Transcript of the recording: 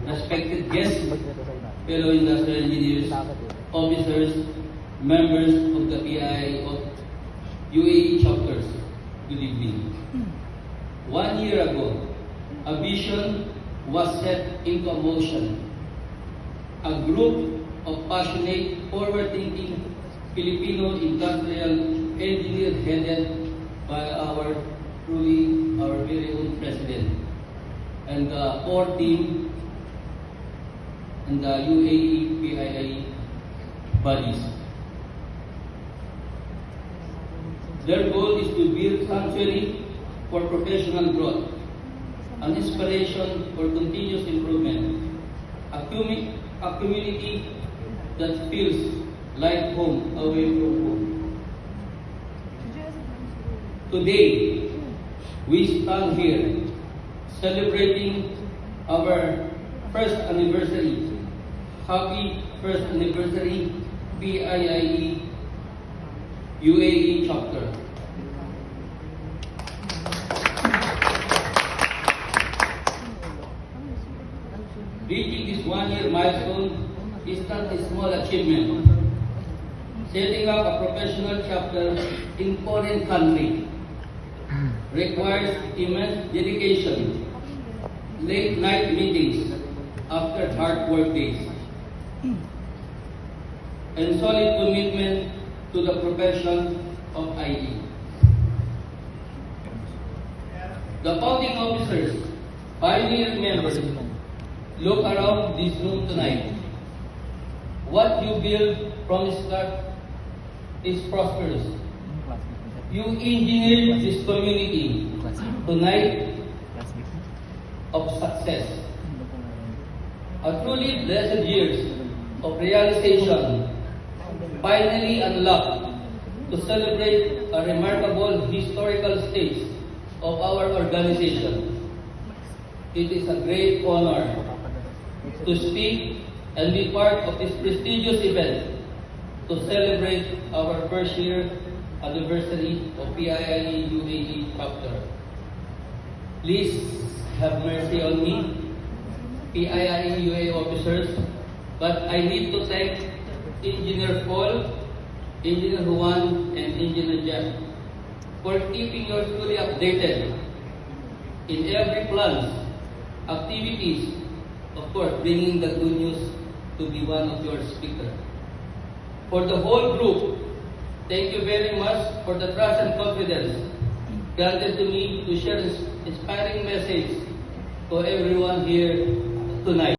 respected guests, fellow industrial engineers, officers, members of the PI of UAE chapters, good evening. 1 year ago, a vision was set into motion. A group of passionate, forward-thinking Filipino industrial engineers headed by our very own president and the core team and the UAE PII bodies. Their goal is to build sanctuary for professional growth, an inspiration for continuous improvement, a community that feels like home away from home. Today, we stand here celebrating our first anniversary. Happy first anniversary, PIIE UAE chapter. Reaching this 1 year milestone is not a small achievement. Setting up a professional chapter in foreign country requires immense dedication, late night meetings after hard work days, and solid commitment to the profession of IT. The founding officers, pioneer members, look around this room tonight. What you build from start is prosperous. You engineered this community tonight of success. A truly blessed years of realization finally unlocked to celebrate a remarkable historical stage of our organization. It is a great honor to speak and be part of this prestigious event to celebrate our first year anniversary of PIIE UAE chapter. Please have mercy on me, PIIE UAE officers, but I need to thank Engineer Paul, Engineer Juan, and Engineer Jeff for keeping us fully updated in every plans, activities, of course, bringing the good news to be one of your speakers. For the whole group, thank you very much for the trust and confidence granted to me to share this inspiring message to everyone here tonight.